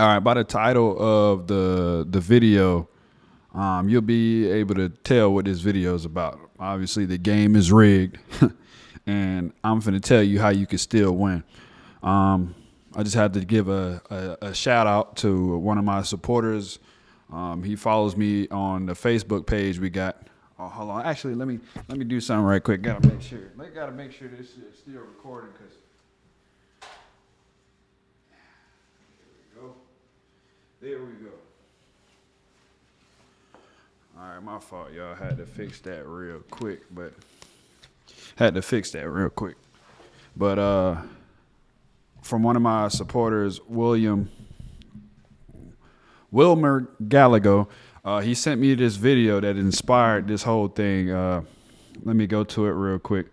All right, by the title of the video, you'll be able to tell what this video is about. Obviously, the game is rigged, and I'm finna tell you how you can still win. I just had to give a shout out to one of my supporters. He follows me on the Facebook page we got. Oh, hold on. Actually, let me do something right quick. Gotta make sure this is still recording because. There we go. All right, my fault, y'all. Had to fix that real quick, But from one of my supporters, Wilmer Gallagher, he sent me this video that inspired this whole thing. Let me go to it real quick.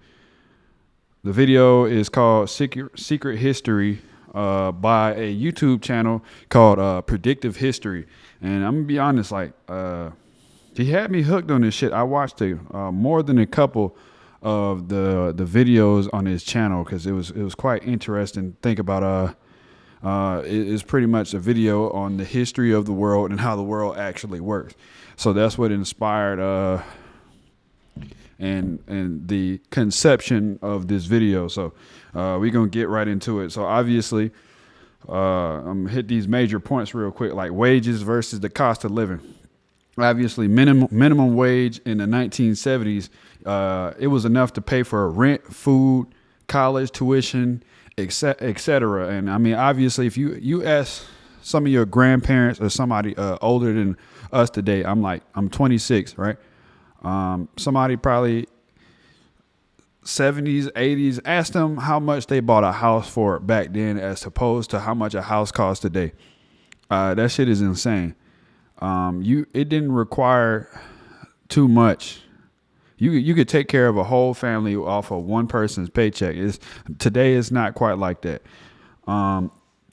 The video is called Secret History by a YouTube channel called Predictive History. And I'm going to be honest, he had me hooked on this shit. I watched more than a couple of the videos on his channel because it was quite interesting. Think about it's pretty much a video on the history of the world and how the world actually works. So that's what inspired and the conception of this video. So we're going to get right into it. So obviously, I'm going to hit these major points real quick, like wages versus the cost of living. Obviously, minimum wage in the 1970s, it was enough to pay for rent, food, college tuition, et cetera. And I mean, obviously, if you ask some of your grandparents or somebody older than us today, I'm 26, right? Somebody probably 70s, 80s, ask them how much they bought a house for back then as opposed to how much a house costs today. That shit is insane. It didn't require too much. You could take care of a whole family off of one person's paycheck. Today it's not quite like that.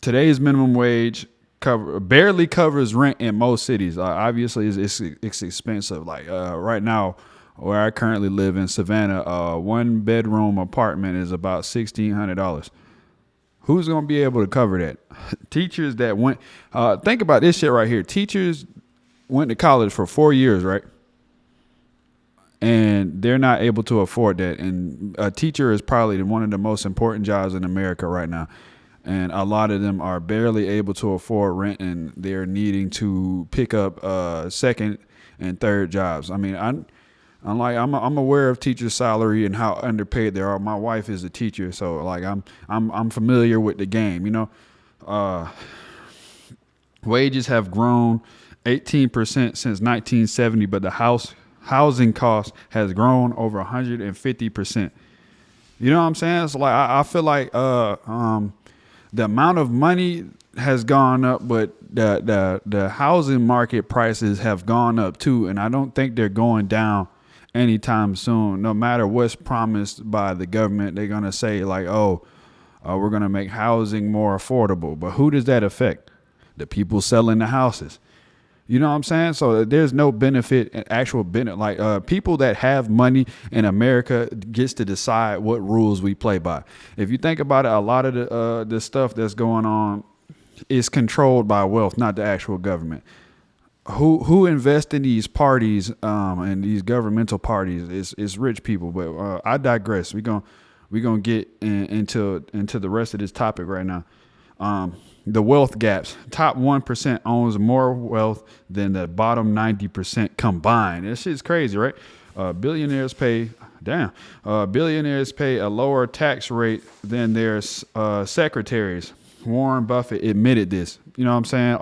Today's minimum wage barely covers rent in most cities. Obviously, it's expensive. Right now, where I currently live in Savannah, a one bedroom apartment is about $1,600. Who's gonna be able to cover that? Teachers that went. Think about this shit right here. Teachers went to college for 4 years, right? And they're not able to afford that. And a teacher is probably one of the most important jobs in America right now. And a lot of them are barely able to afford rent, and they're needing to pick up second and third jobs. I mean, I'm aware of teachers' salary and how underpaid they are. My wife is a teacher, so I'm familiar with the game. Wages have grown 18% since 1970, but the housing cost has grown over 150%. You know what I'm saying? So I feel like the amount of money has gone up, but the housing market prices have gone up too, and I don't think they're going down anytime soon. No matter what's promised by the government, they're gonna say we're gonna make housing more affordable. But who does that affect? The people selling the houses. You know what I'm saying? So there's no actual benefit. People that have money in America gets to decide what rules we play by. If you think about it, a lot of the stuff that's going on is controlled by wealth, not the actual government. Who invest in these parties and these governmental parties is rich people. But I digress. We're gonna get into the rest of this topic right now. The wealth gaps. Top 1% owns more wealth than the bottom 90% combined. This shit's crazy, right? Billionaires pay a lower tax rate than their secretaries. Warren Buffett admitted this. You know what I'm saying?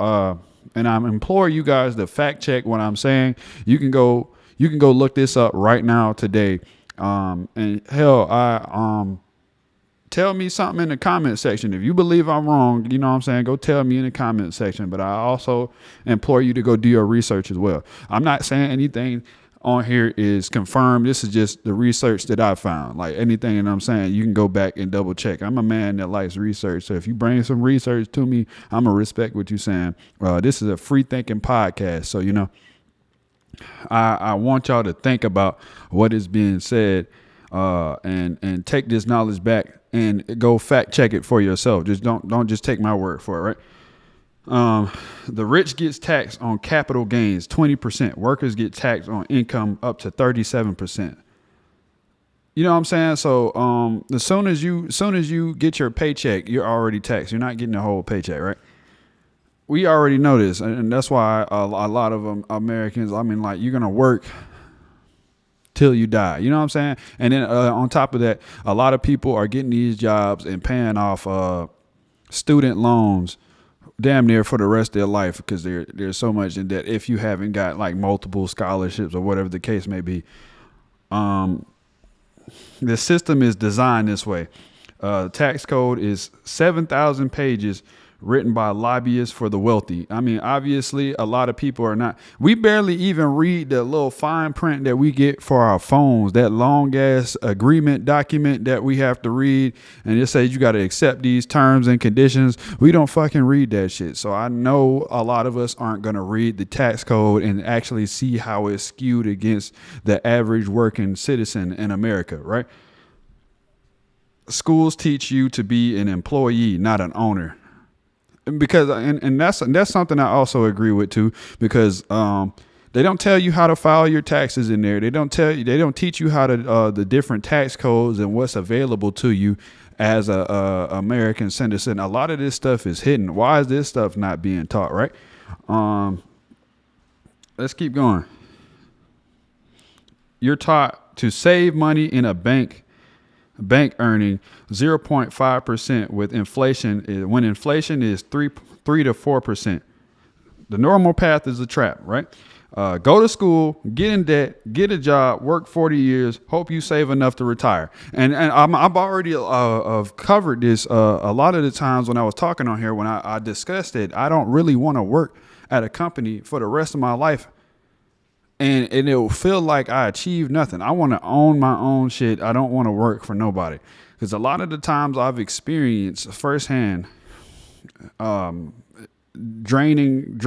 And I implore you guys to fact check what I'm saying. You can go look this up right now today. And hell, tell me something in the comment section. If you believe I'm wrong, you know what I'm saying, go tell me in the comment section. But I also implore you to go do your research as well. I'm not saying anything on here is confirmed. This is just the research that I found. Like anything that I'm saying, you can go back and double check. I'm a man that likes research. So if you bring some research to me, I'm going to respect what you're saying. This is a free thinking podcast. So, I want y'all to think about what is being said and take this knowledge back and go fact check it for yourself. Just don't just take my word for it, right? The rich gets taxed on capital gains 20%. Workers get taxed on income up to 37%. You know what I'm saying? So as soon as you get your paycheck, you're already taxed. You're not getting the whole paycheck, right? We already know this, and that's why a lot of Americans. I mean, like you're gonna work till you die. You know what I'm saying? And then on top of that, a lot of people are getting these jobs and paying off student loans damn near for the rest of their life because they're so much in debt. If you haven't got like multiple scholarships or whatever the case may be, um, the system is designed this way. The tax code is 7,000 pages written by lobbyists for the wealthy. I mean, obviously, a lot of people are not. We barely even read the little fine print that we get for our phones, that long ass agreement document that we have to read. And it says you got to accept these terms and conditions. We don't fucking read that shit. So I know a lot of us aren't going to read the tax code and actually see how it's skewed against the average working citizen in America, right? Schools teach you to be an employee, not an owner. Because and that's something I also agree with too, because they don't tell you how to file your taxes in there. They don't teach you how to the different tax codes and what's available to you as a American citizen. A lot of this stuff is hidden. Why is this stuff not being taught, right? Let's keep going. You're taught to save money in a bank earning 0.5% with inflation. When inflation is 3 to 4%, the normal path is a trap, right? Go to school, get in debt, get a job, work 40 years, hope you save enough to retire. And I've already covered this a lot of the times when I was talking on here, when I discussed it. I don't really want to work at a company for the rest of my life. And it'll feel like I achieved nothing. I want to own my own shit. I don't want to work for nobody. Because a lot of the times I've experienced firsthand draining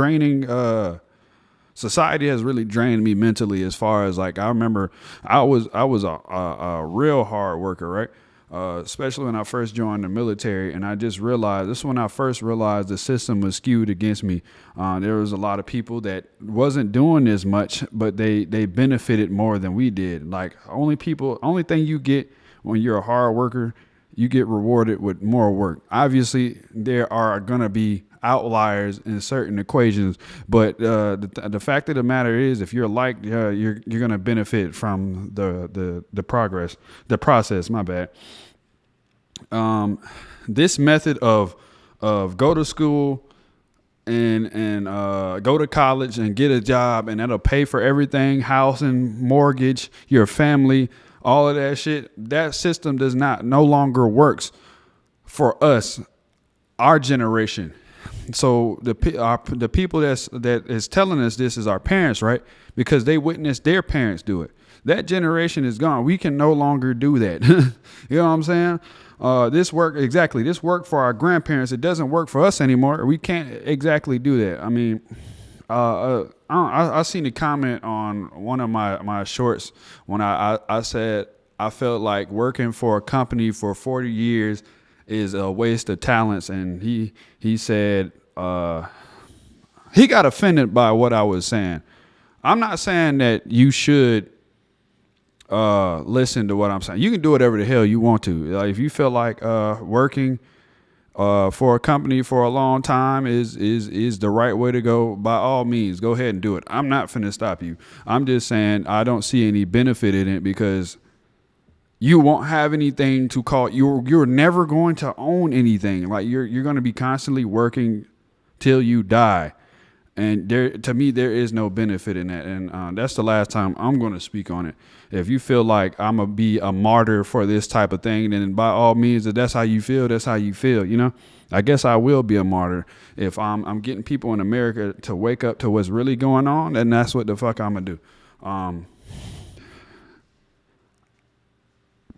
society has really drained me mentally. As far as like, I remember I was a real hard worker, right? Especially when I first joined the military, and I just realized this is when I first realized the system was skewed against me. There was a lot of people that wasn't doing as much, but they benefited more than we did. Like only thing you get when you're a hard worker, you get rewarded with more work. Obviously, there are gonna be outliers in certain equations, but the fact of the matter is, if you're liked, you're gonna benefit from the process. My bad. This method of go to school and go to college and get a job, and that'll pay for everything, housing, mortgage, your family, all of that shit. That system no longer works for us, our generation. So the people that is telling us this is our parents, right? Because they witnessed their parents do it. That generation is gone. We can no longer do that. You know what I'm saying? This worked for our grandparents. It doesn't work for us anymore. We can't exactly do that. I mean, I seen a comment on one of my shorts when I said I felt like working for a company for 40 years is a waste of talents, and he said he got offended by what I was saying. I'm not saying that you should listen to what I'm saying. You can do whatever the hell you want to. Like, if you feel like working for a company for a long time is the right way to go, by all means, go ahead and do it. I'm not finna stop you. I'm just saying I don't see any benefit in it, because you won't have anything to call. You're never going to own anything. Like you're going to be constantly working till you die. And to me, there is no benefit in that. And that's the last time I'm going to speak on it. If you feel like I'm going to be a martyr for this type of thing, then by all means, if that's how you feel, that's how you feel. You know, I guess I will be a martyr. If I'm getting people in America to wake up to what's really going on, then that's what the fuck I'm going to do.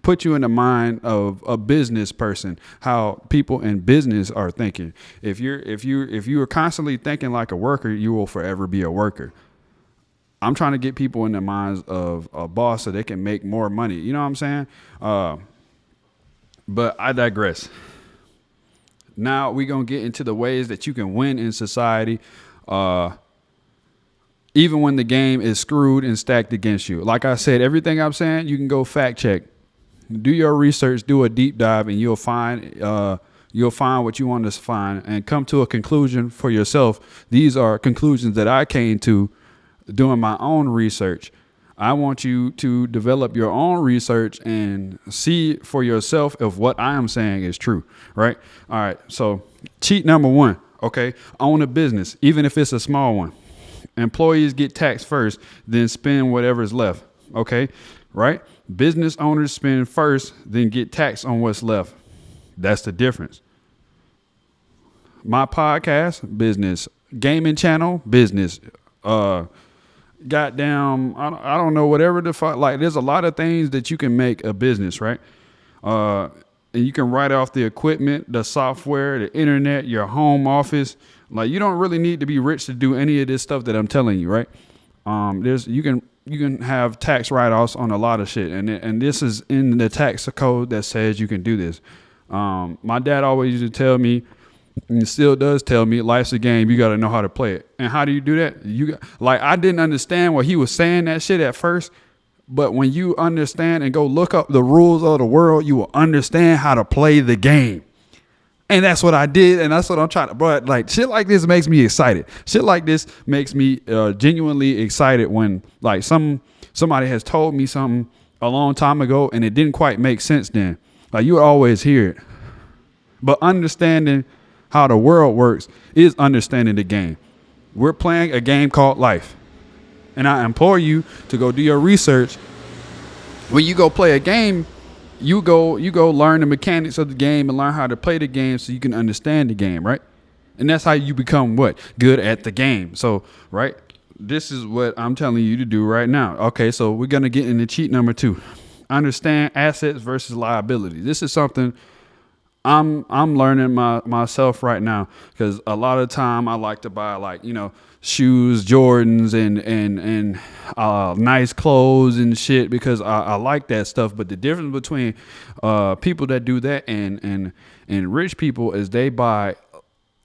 Put you in the mind of a business person, how people in business are thinking. If you are constantly thinking like a worker, you will forever be a worker. I'm trying to get people in the minds of a boss so they can make more money. You know what I'm saying? But I digress. Now we're going to get into the ways that you can win in society, even when the game is screwed and stacked against you. Like I said, everything I'm saying, you can go fact check. Do your research, do a deep dive, and you'll find what you want to find and come to a conclusion for yourself. These are conclusions that I came to doing my own research. I want you to develop your own research and see for yourself if what I am saying is true, right? All right. So cheat number 1, okay? Own a business, even if it's a small one. Employees get taxed first, then spend whatever's left, okay? Right? Business owners spend first, then get taxed on what's left. That's the difference. My podcast, business. Gaming channel, business. Goddamn, I don't know, whatever the fuck. Like, there's a lot of things that you can make a business, right? And you can write off the equipment, the software, the internet, your home office. Like, you don't really need to be rich to do any of this stuff that I'm telling you, right? You can have tax write-offs on a lot of shit, and this is in the tax code that says you can do this. My dad always used to tell me, and still does tell me, life's a game. You got to know how to play it. And how do you do that? I didn't understand what he was saying that shit at first, but when you understand and go look up the rules of the world, you will understand how to play the game. And that's what I did, and that's what I'm trying to. But like, shit like this makes me excited. Shit like this makes me genuinely excited when like somebody has told me something a long time ago and it didn't quite make sense then. Like, you would always hear it, but understanding how the world works is understanding the game. We're playing a game called life. And I implore you to go do your research. When you go play a game, you go learn the mechanics of the game and learn how to play the game so you can understand the game, right? And that's how you become what? Good at the game. So, right? This is what I'm telling you to do right now. Okay, so we're going to get into cheat number 2. Understand assets versus liabilities. This is something I'm learning myself right now, because a lot of time I like to buy, like, shoes, Jordans and nice clothes and shit, because I like that stuff. But the difference between people that do that and rich people is they buy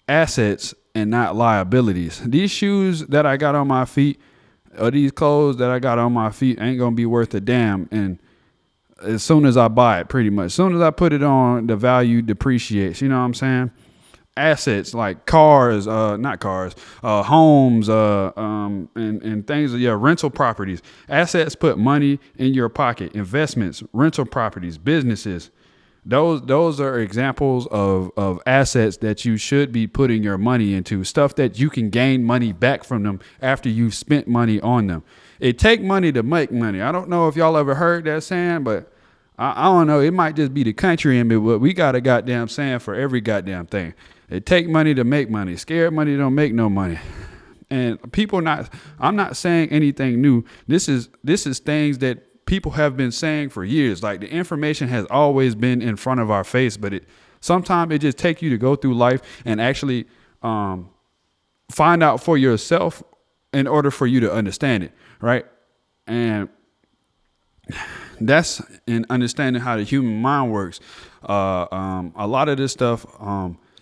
assets and not liabilities. These shoes that I got on my feet, or these clothes that I got on my feet, ain't gonna be worth a damn. And as soon as I buy it, pretty much, as soon as I put it on, the value depreciates. You know what I'm saying? Assets like cars, not cars, homes, and things. Yeah, rental properties. Assets put money in your pocket. Investments, rental properties, businesses. Those are examples of assets that you should be putting your money into. Stuff that you can gain money back from them after you've spent money on them. It take money to make money. I don't know if y'all ever heard that saying, but I don't know. It might just be the country in me, but we got a goddamn saying for every goddamn thing. It take money to make money. Scared money don't make no money. And I'm not saying anything new. This is things that people have been saying for years. Like, the information has always been in front of our face, but sometimes it just takes you to go through life and actually find out for yourself in order for you to understand it, right? And that's in understanding how the human mind works. A lot of this stuff,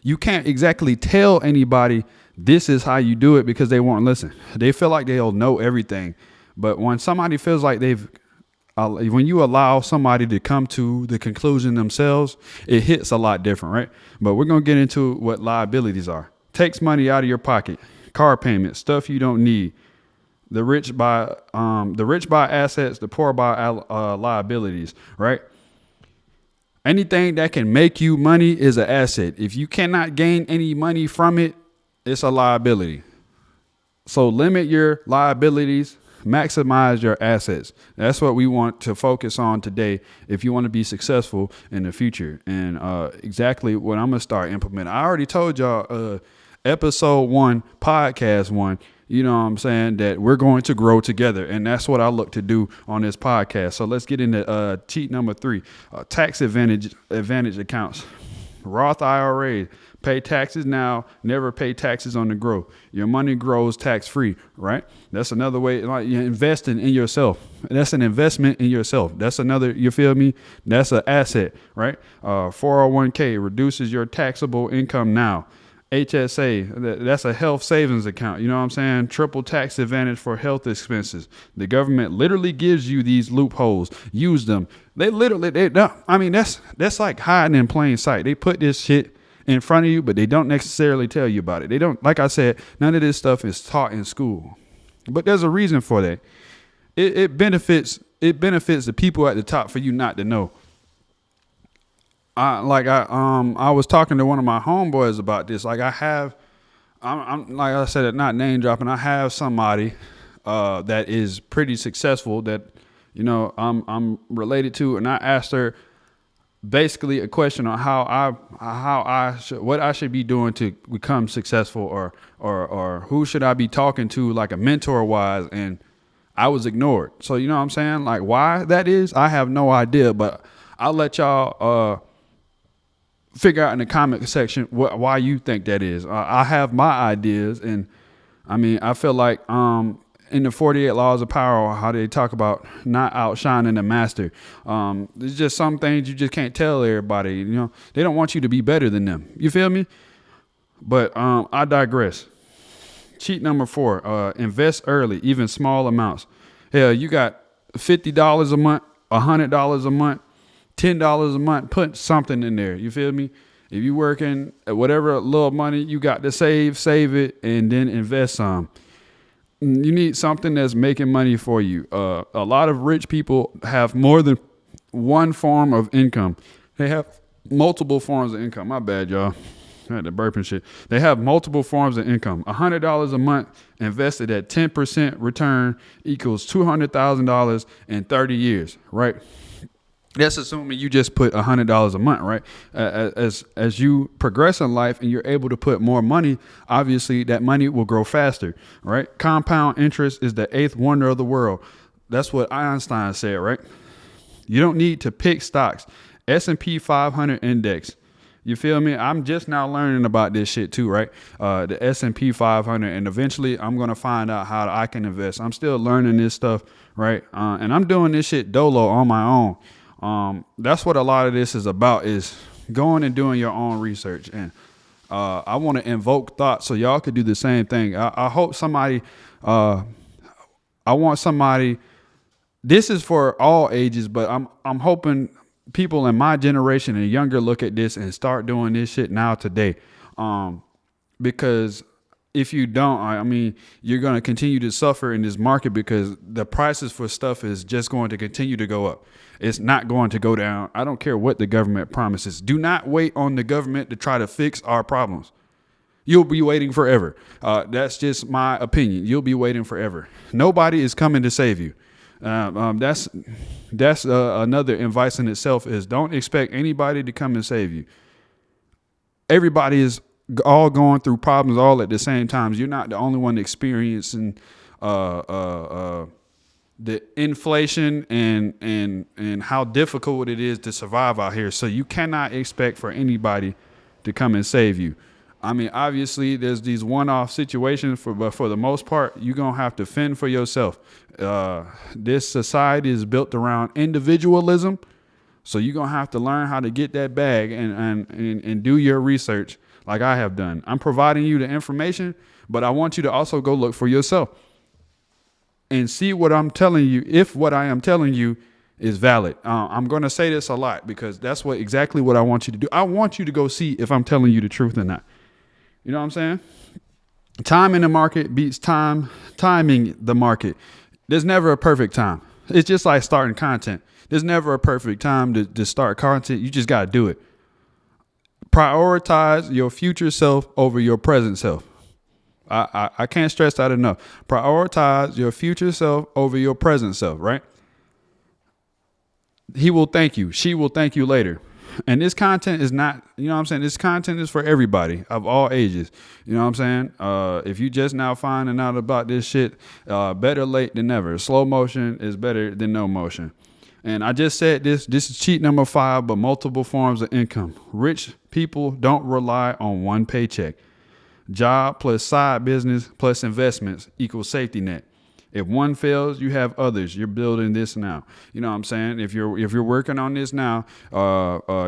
you can't exactly tell anybody this is how you do it, because they won't listen. They feel like they'll know everything. But when somebody feels like when you allow somebody to come to the conclusion themselves, it hits a lot different, right? But we're going to get into what liabilities are. Takes money out of your pocket. Car payments, stuff you don't need. The rich buy assets, the poor buy liabilities, right? Anything that can make you money is an asset. If you cannot gain any money from it, it's a liability. So limit your liabilities, maximize your assets. That's what we want to focus on today if you want to be successful in the future. And exactly what I'm going to start implementing. I already told y'all episode 1, podcast 1, you know what I'm saying, that we're going to grow together. And that's what I look to do on this podcast. So let's get into cheat number 3, tax advantage accounts. Roth IRAs, pay taxes now, never pay taxes on the growth. Your money grows tax free, right? That's another way. Like, you're investing in yourself. That's an investment in yourself. That's another, you feel me? That's an asset, right? 401k reduces your taxable income now. HSA, that's a health savings account. You know what I'm saying? Triple tax advantage for health expenses. The government literally gives you these loopholes. Use them. I mean, that's like hiding in plain sight. They put this shit in front of you, but they don't necessarily tell you about it. They don't, like I said, none of this stuff is taught in school. But there's a reason for that. It benefits the people at the top for you not to know. I was talking to one of my homeboys about this. Like, I'm like I said, not name dropping. I have somebody that is pretty successful that, you know, I'm related to, and I asked her basically a question on what I should be doing to become successful, or who should I be talking to, like a mentor wise, and I was ignored. So, you know what I'm saying? Like, why that is, I have no idea, but I'll let y'all figure out in the comment section why you think that is. I have my ideas, and I mean, I feel like in the 48 laws of power, how they talk about not outshining the master. There's just some things you just can't tell everybody. You know, they don't want you to be better than them. You feel me? But I digress. Cheat number 4, invest early, even small amounts. Hell, you got $50 a month, $100 a month, $10 a month, put something in there. You feel me? If you working at whatever little money you got to save it, and then invest some. You need something that's making money for you. A lot of rich people have more than one form of income. They have multiple forms of income. My bad, y'all. I had to burp and shit. They have multiple forms of income. $100 a month invested at 10% return equals $200,000 in 30 years, right? That's assuming you just put $100 a month, right? As you progress in life and you're able to put more money, obviously that money will grow faster, right? Compound interest is the 8th wonder of the world. That's what Einstein said, right? You don't need to pick stocks. S&P 500 index. You feel me? I'm just now learning about this shit too, right? The S&P 500, and eventually I'm going to find out how I can invest. I'm still learning this stuff, right? And I'm doing this shit dolo on my own. That's what a lot of this is about, is going and doing your own research. And I want to invoke thought so y'all could do the same thing. I hope somebody, I want somebody, this is for all ages, but I'm hoping people in my generation and younger look at this and start doing this shit now today. Because if you don't, I mean, you're going to continue to suffer in this market, because the prices for stuff is just going to continue to go up. It's not going to go down. I don't care what the government promises. Do not wait on the government to try to fix our problems. You'll be waiting forever. That's just my opinion. You'll be waiting forever. Nobody is coming to save you. That's another advice in itself, is don't expect anybody to come and save you. Everybody is all going through problems all at the same time. You're not the only one experiencing the inflation and how difficult it is to survive out here. So you cannot expect for anybody to come and save you. I mean, obviously there's these one-off situations, but for the most part, you're going to have to fend for yourself. This society is built around individualism. So you're going to have to learn how to get that bag and do your research like I have done. I'm providing you the information, but I want you to also go look for yourself and see what I'm telling you, if what I am telling you is valid. I'm going to say this a lot because that's exactly what I want you to do. I want you to go see if I'm telling you the truth or not. You know what I'm saying? Time in the market beats timing the market. There's never a perfect time. It's just like starting content. There's never a perfect time to start content. You just got to do it. Prioritize your future self over your present self. I can't stress that enough. Prioritize your future self over your present self, right? He will thank you. She will thank you later. And this content is not, you know what I'm saying? This content is for everybody of all ages. You know what I'm saying? If you just now finding out about this shit, better late than never. Slow motion is better than no motion. And I just said this is cheat number 5, but multiple forms of income. Rich people don't rely on one paycheck. Job plus side business plus investments equals safety net. If one fails, you have others. You're building this now. You know what I'm saying? If you're working on this now,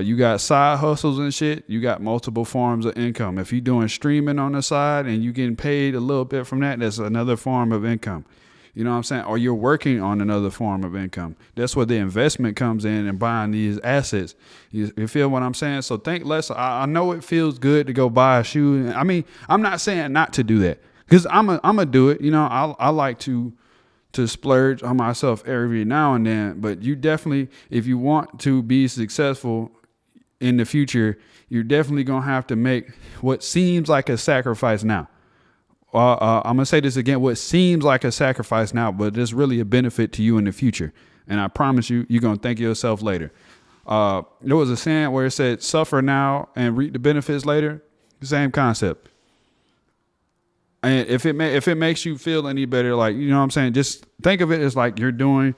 you got side hustles and shit. You got multiple forms of income. If you're doing streaming on the side and you getting paid a little bit from that, that's another form of income. You know what I'm saying? Or you're working on another form of income. That's where the investment comes in and buying these assets. You feel what I'm saying? So think less. I know it feels good to go buy a shoe. I mean, I'm not saying not to do that. Because I'm a do it. You know, I like to splurge on myself every now and then. But you definitely, if you want to be successful in the future, you're definitely going to have to make what seems like a sacrifice now. I'm going to say this again, what seems like a sacrifice now, but it's really a benefit to you in the future. And I promise you, you're going to thank yourself later. There was a saying where it said, suffer now and reap the benefits later. Same concept. And if it makes you feel any better, like, you know what I'm saying, just think of it as like you're doing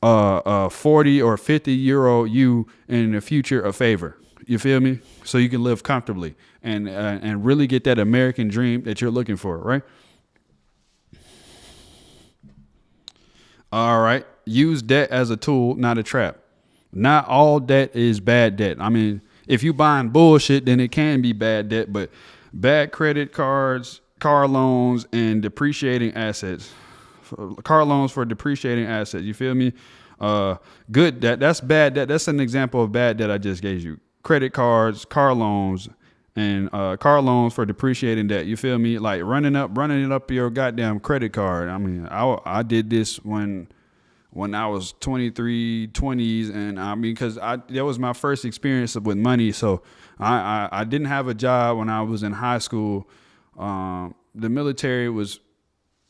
a 40 or 50-year-old you in the future a favor. You feel me? So you can live comfortably and really get that American dream that you're looking for, right? All right. Use debt as a tool, not a trap. Not all debt is bad debt. I mean, if you buying bullshit, then it can be bad debt, but bad credit cards, car loans, and depreciating assets. Car loans for depreciating assets. You feel me? Good debt. That's bad debt. That's an example of bad debt I just gave you. Credit cards, car loans, and car loans for depreciating debt. You feel me? Like running it up your goddamn credit card. I mean, I did this when I was 23, 20s, and I mean, because that was my first experience with money. So I didn't have a job when I was in high school. The military was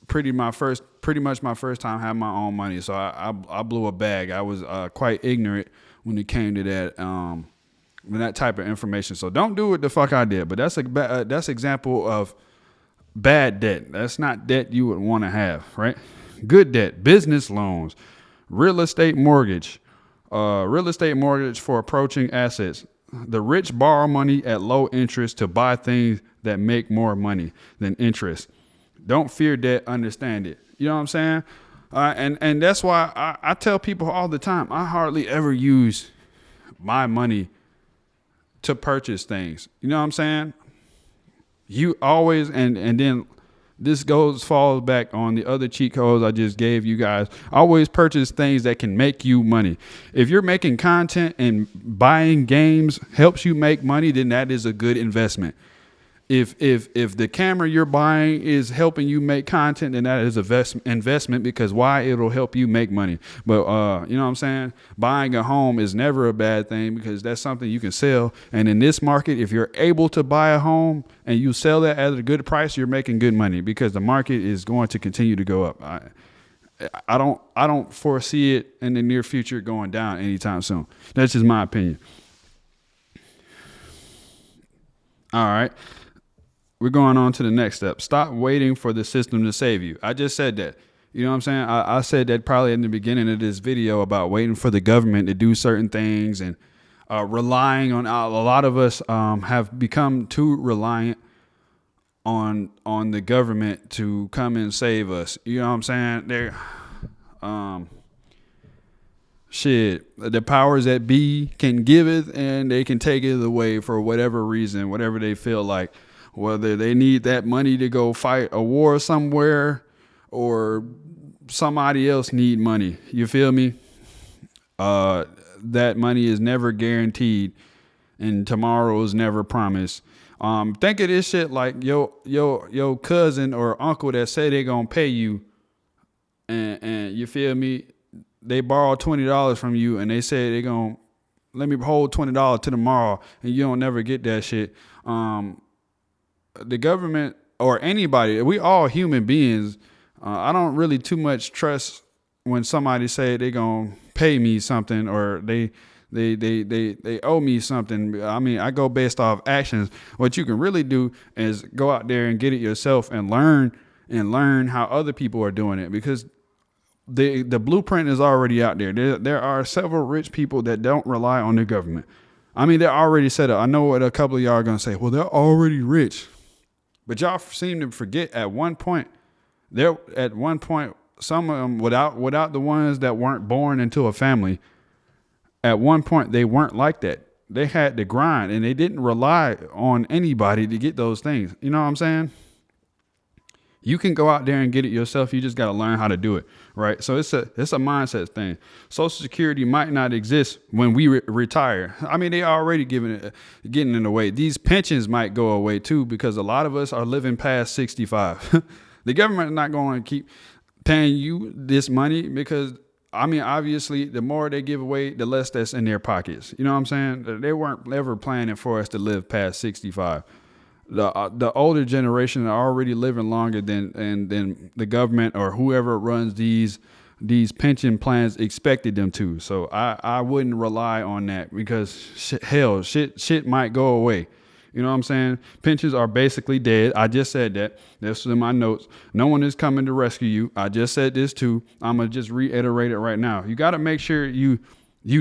pretty much my first time having my own money. So I blew a bag. I was quite ignorant when it came to that type of information. So don't do what the fuck I did. But that's example of bad debt. That's not debt you would want to have, right? Good debt, business loans, real estate mortgage for approaching assets. The rich borrow money at low interest to buy things that make more money than interest. Don't fear debt, understand it. You know what I'm saying? And that's why I tell people all the time, I hardly ever use my money to purchase things. You know what I'm saying? You always, and then this falls back on the other cheat codes I just gave you guys. Always purchase things that can make you money. If you're making content and buying games helps you make money, then that is a good investment. If the camera you're buying is helping you make content, then that is an investment, because why? It'll help you make money. But you know what I'm saying? Buying a home is never a bad thing, because that's something you can sell. And in this market, if you're able to buy a home and you sell that at a good price, you're making good money, because the market is going to continue to go up. I don't foresee it in the near future going down anytime soon. That's just my opinion. All right. We're going on to the next step. Stop waiting for the system to save you. I just said that. You know what I'm saying? I said that probably in the beginning of this video about waiting for the government to do certain things and relying on. A lot of us have become too reliant on the government to come and save us. You know what I'm saying? The powers that be can give it and they can take it away for whatever reason, whatever they feel like. Whether they need that money to go fight a war somewhere or somebody else need money. You feel me? That money is never guaranteed and tomorrow is never promised. Think of this shit like your cousin or uncle that say they gonna pay you and you feel me? They borrow $20 from you and they say they gonna let me hold $20 to tomorrow, and you don't never get that shit. The government or anybody, we all human beings. I don't really too much trust when somebody say they gonna pay me something or they owe me something. I mean, I go based off actions. What you can really do is go out there and get it yourself and learn how other people are doing it, because the blueprint is already out there. There are several rich people that don't rely on the government. I mean, they're already set up. I know what a couple of y'all are gonna say. Well, they're already rich, but y'all seem to forget at one point, some of them without the ones that weren't born into a family. At one point, they weren't like that. They had to grind, and they didn't rely on anybody to get those things. You know what I'm saying? You can go out there and get it yourself. You just got to learn how to do it, right? So it's a mindset thing. Social Security might not exist when we retire. I mean, they already getting in the way. These pensions might go away too because a lot of us are living past 65. The government is not going to keep paying you this money because, I mean, obviously, the more they give away, the less that's in their pockets. You know what I'm saying? They weren't ever planning for us to live past 65. The older generation are already living longer than the government or whoever runs these pension plans expected them to. So I wouldn't rely on that because shit might go away. You know what I'm saying? Pensions are basically dead. I just said that. This was in my notes. No one is coming to rescue you. I just said this too. I'm gonna just reiterate it right now. You got to make sure you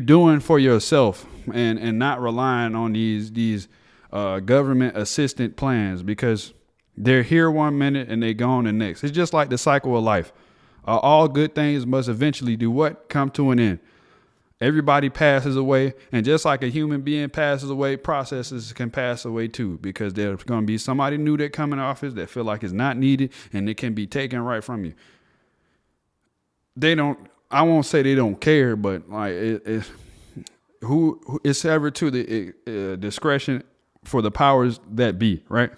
doing for yourself and not relying on these government assistant plans because they're here one minute and they gone the next. It's just like the cycle of life. All good things must eventually do what? Come to an end. Everybody passes away, and just like a human being passes away, processes can pass away too because there's going to be somebody new that come in office that feel like it's not needed and it can be taken right from you. I won't say they don't care, but like it's ever to the discretion for the powers that be, right?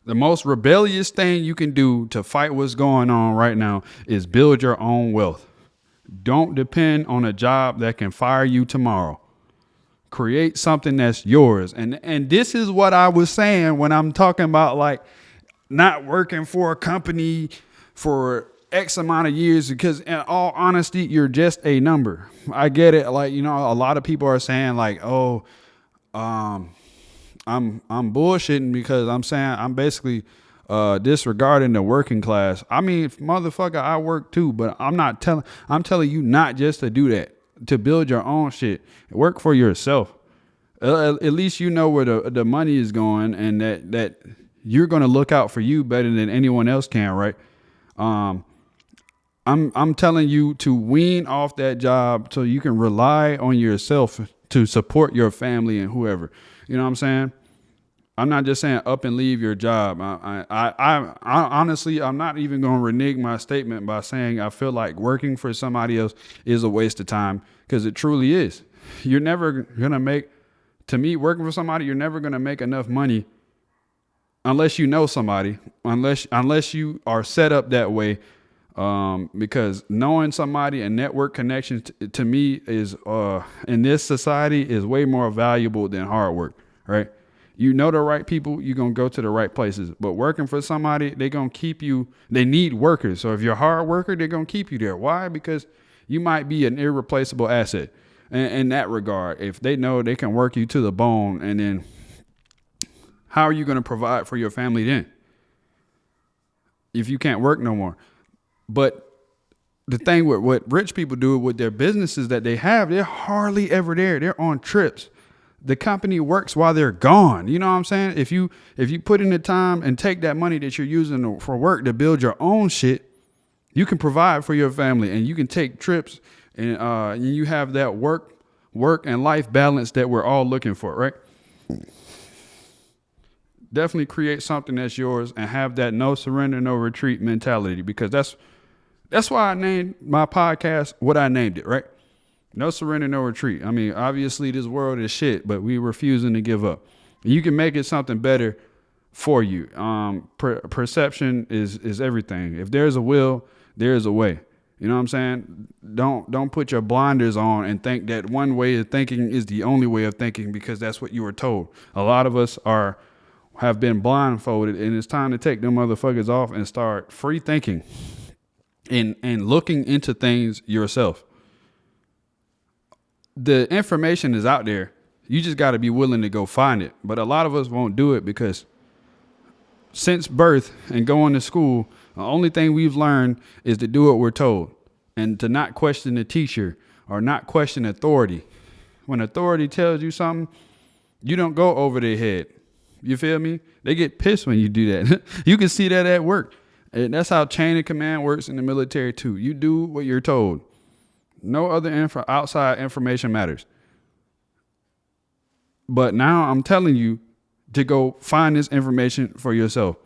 The most rebellious thing you can do to fight what's going on right now is build your own wealth. Don't depend on a job that can fire you tomorrow. Create something that's yours. And this is what I was saying when I'm talking about like not working for a company for X amount of years, because in all honesty, you're just a number. I get it. Like, you know, a lot of people are saying like, oh, I'm bullshitting because I'm saying I'm basically disregarding the working class. I mean, motherfucker, I work too, but I'm telling you not just to do that, to build your own shit. Work for yourself. At least you know where the money is going and that you're going to look out for you better than anyone else can, right? I'm telling you to wean off that job so you can rely on yourself to support your family and whoever. You know what I'm saying? I'm not just saying up and leave your job. I honestly, I'm not even going to renege my statement by saying I feel like working for somebody else is a waste of time, because it truly is. You're never going to make, to me, working for somebody, you're never going to make enough money unless you know somebody, unless you are set up that way. Because knowing somebody and network connections to me is, in this society, is way more valuable than hard work, right? You know the right people, you're going to go to the right places. But working for somebody, they're going to keep you. They need workers. So if you're a hard worker, they're going to keep you there. Why? Because you might be an irreplaceable asset in that regard. If they know they can work you to the bone, and then how are you going to provide for your family then? If you can't work no more. But the thing with what rich people do with their businesses that they have, they're hardly ever there. They're on trips. The company works while they're gone. You know what I'm saying? If you put in the time and take that money that you're using for work to build your own shit, you can provide for your family and you can take trips, and you have that work and life balance that we're all looking for, right? Definitely create something that's yours and have that no surrender, no retreat mentality, because that's why I named my podcast what I named it, right? No surrender, no retreat. I mean, obviously this world is shit, but we refusing to give up. You can make it something better for you. Perception is everything. If there's a will, there's a way. You know what I'm saying? Don't put your blinders on and think that one way of thinking is the only way of thinking because that's what you were told. A lot of us have been blindfolded, and it's time to take them motherfuckers off and start free thinking and looking into things yourself. The information is out there. You just got to be willing to go find it. But a lot of us won't do it because since birth and going to school, The only thing we've learned is to do what we're told and to not question the teacher or not question authority. When authority tells you something, you don't go over their head. You feel me? They get pissed when you do that. You can see that at work. And that's how chain of command works in the military too. You do what you're told. No other outside information matters. But now I'm telling you to go find this information for yourself.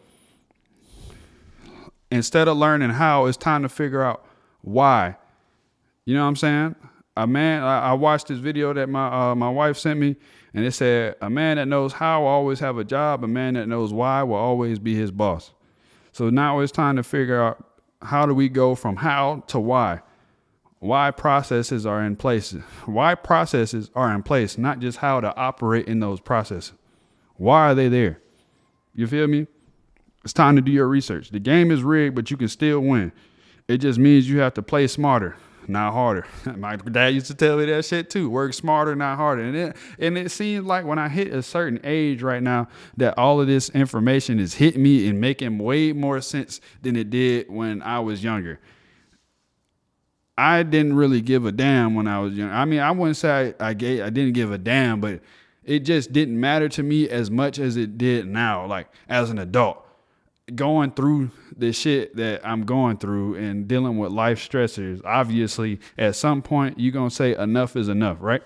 Instead of learning how, it's time to figure out why. You know what I'm saying? I watched this video that my wife sent me, and it said, a man that knows how will always have a job. A man that knows why will always be his boss. So now it's time to figure out, how do we go from how to why? Why processes are in place. Why processes are in place, not just how to operate in those processes. Why are they there? You feel me? It's time to do your research. The game is rigged, but you can still win. It just means you have to play smarter, not harder. My dad used to tell me that shit too. Work smarter, not harder. And it seems like when I hit a certain age right now that all of this information is hitting me and making way more sense than it did when I was younger. I didn't really give a damn when I was young. I mean, I wouldn't say I didn't give a damn, but it just didn't matter to me as much as it did now, like as an adult. Going through the shit that I'm going through and dealing with life stressors, obviously, at some point, you're going to say enough is enough, right?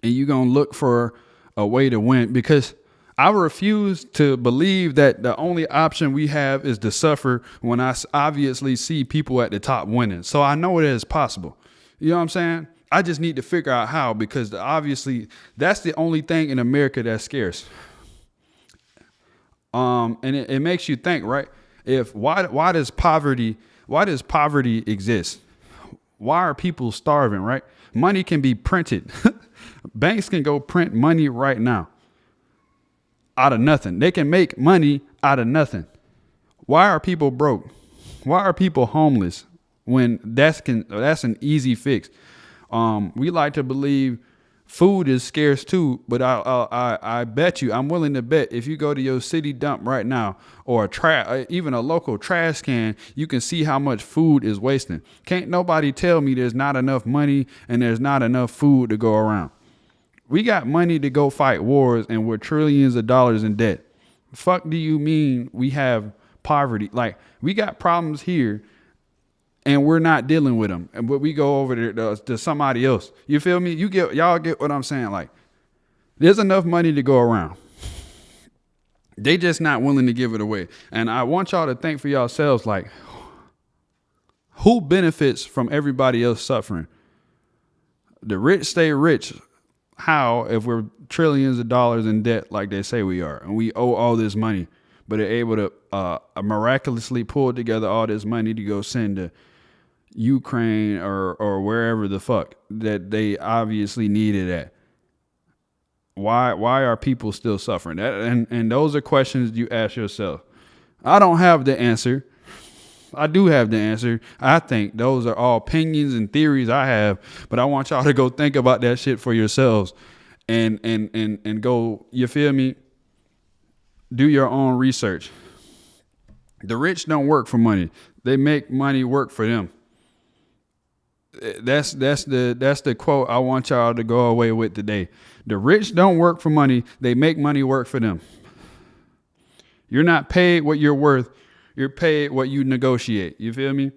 And you're going to look for a way to win, because I refuse to believe that the only option we have is to suffer when I obviously see people at the top winning. So I know it is possible. You know what I'm saying? I just need to figure out how, because obviously that's the only thing in America that's scarce. And it makes you think, right? Why does poverty exist? Why are people starving, right? Money can be printed. Banks can go print money right now out of nothing. They can make money out of nothing. Why are people broke? Why are people homeless when that's an easy fix? We like to believe food is scarce too, but I bet you, I'm willing to bet, if you go to your city dump right now, or even a local trash can, you can see how much food is wasting. Can't nobody tell me there's not enough money and there's not enough food to go around. We got money to go fight wars, and we're trillions of dollars in debt. Fuck do you mean we have poverty? Like, we got problems here and we're not dealing with them, but we go over there to somebody else. You feel me? Y'all get what I'm saying? Like, there's enough money to go around. They just not willing to give it away. And I want y'all to think for yourselves, like, who benefits from everybody else suffering? The rich stay rich. How, if we're trillions of dollars in debt like they say we are, and we owe all this money, but they're able to miraculously pull together all this money to go send to Ukraine or wherever the fuck that they obviously need it at. Why are people still suffering? And those are questions you ask yourself. I don't have the answer. I do have the answer. I think those are all opinions and theories I have, but I want y'all to go think about that shit for yourselves and go, you feel me? Do your own research. The rich don't work for money. They make money work for them. That's the quote I want y'all to go away with today. The rich don't work for money. They make money work for them. You're not paid what you're worth. You're paid what you negotiate. You feel me?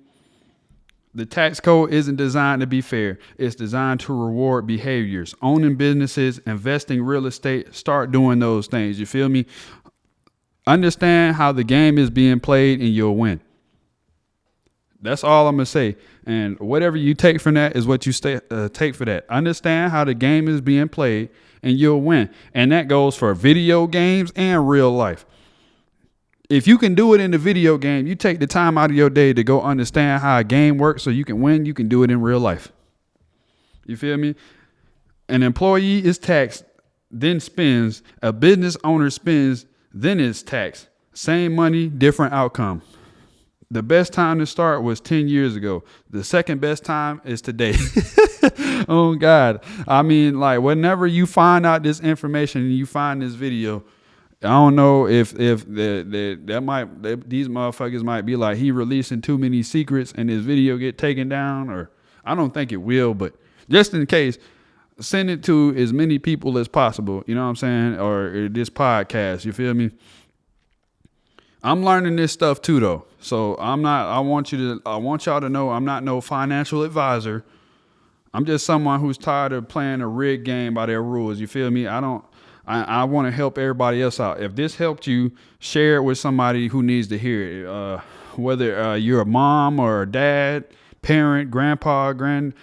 The tax code isn't designed to be fair. It's designed to reward behaviors. Owning businesses, investing real estate, start doing those things. You feel me? Understand how the game is being played and you'll win. That's all I'm going to say. And whatever you take from that is what you take for that. Understand how the game is being played and you'll win. And that goes for video games and real life. If you can do it in the video game, you take the time out of your day to go understand how a game works so you can win, you can do it in real life. You feel me? An employee is taxed, then spends. A business owner spends, then is taxed. Same money, different outcome. The best time to start was 10 years ago. The second best time is today. Oh, God. I mean, like, whenever you find out this information and you find this video, I don't know if these motherfuckers might be like, he releasing too many secrets and his video get taken down, or I don't think it will, but just in case, send it to as many people as possible. You know what I'm saying? Or this podcast, you feel me? I'm learning this stuff too, though. So I want y'all to know I'm not no financial advisor. I'm just someone who's tired of playing a rigged game by their rules. You feel me? I want to help everybody else out. If this helped you, share it with somebody who needs to hear it. Whether you're a mom or a dad, parent, grandpa, great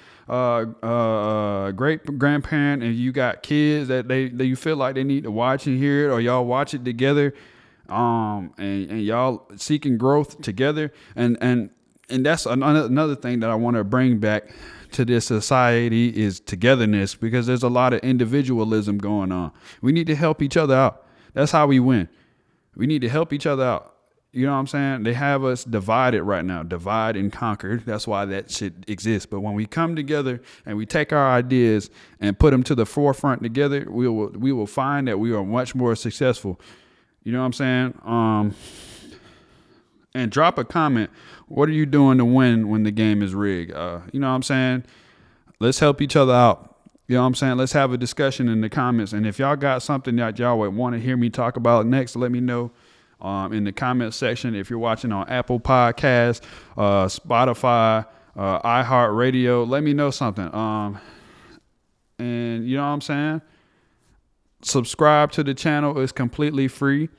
grandparent, and you got kids that you feel like they need to watch and hear it, or y'all watch it together, and y'all seeking growth together, and that's another thing that I want to bring back to this society is togetherness, because there's a lot of individualism going on. We need to help each other out. That's how we win. We need to help each other out. You know what I'm saying? They have us divided right now, divide and conquer. That's why that shit exists. But when we come together and we take our ideas and put them to the forefront together, we will find that we are much more successful. You know what I'm saying? And drop a comment. What are you doing to win when the game is rigged? You know what I'm saying? Let's help each other out. You know what I'm saying? Let's have a discussion in the comments. And if y'all got something that y'all would want to hear me talk about next, let me know in the comment section. If you're watching on Apple Podcasts, Spotify, iHeartRadio, let me know something. And you know what I'm saying? Subscribe to the channel. It's completely free.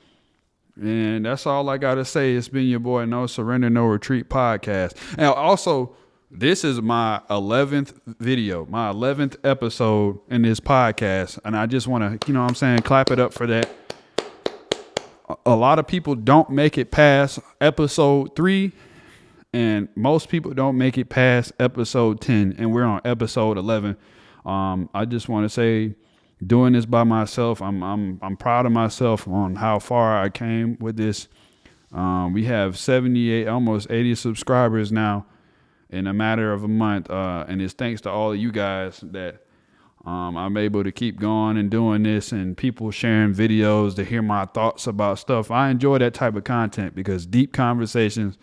And that's all I got to say. It's been your boy, No Surrender, No Retreat podcast. And also, this is my 11th video, my 11th episode in this podcast. And I just want to, you know what I'm saying, clap it up for that. A lot of people don't make it past episode 3. And most people don't make it past episode 10. And we're on episode 11. I just want to say, doing this by myself, I'm proud of myself on how far I came with this. We have 78, almost 80 subscribers now in a matter of a month, and it's thanks to all of you guys that I'm able to keep going and doing this, and people sharing videos to hear my thoughts about stuff. I enjoy that type of content because deep conversations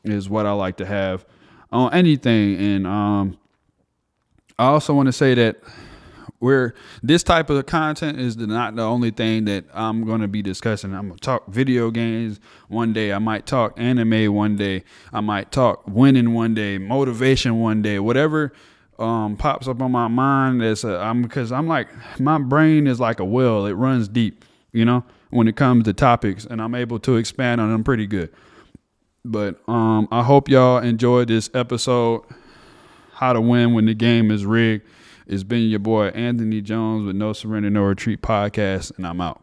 is what I like to have on anything. And I also want to say that this type of content is not the only thing that I'm going to be discussing. I'm going to talk video games one day. I might talk anime one day. I might talk winning one day, motivation one day, whatever pops up on my mind. Because I'm like, my brain is like a well. It runs deep, you know, when it comes to topics, and I'm able to expand on them pretty good. But I hope y'all enjoyed this episode, How to Win When the Game is Rigged. It's been your boy, Anthony Jones, with No Surrender, No Retreat podcast, and I'm out.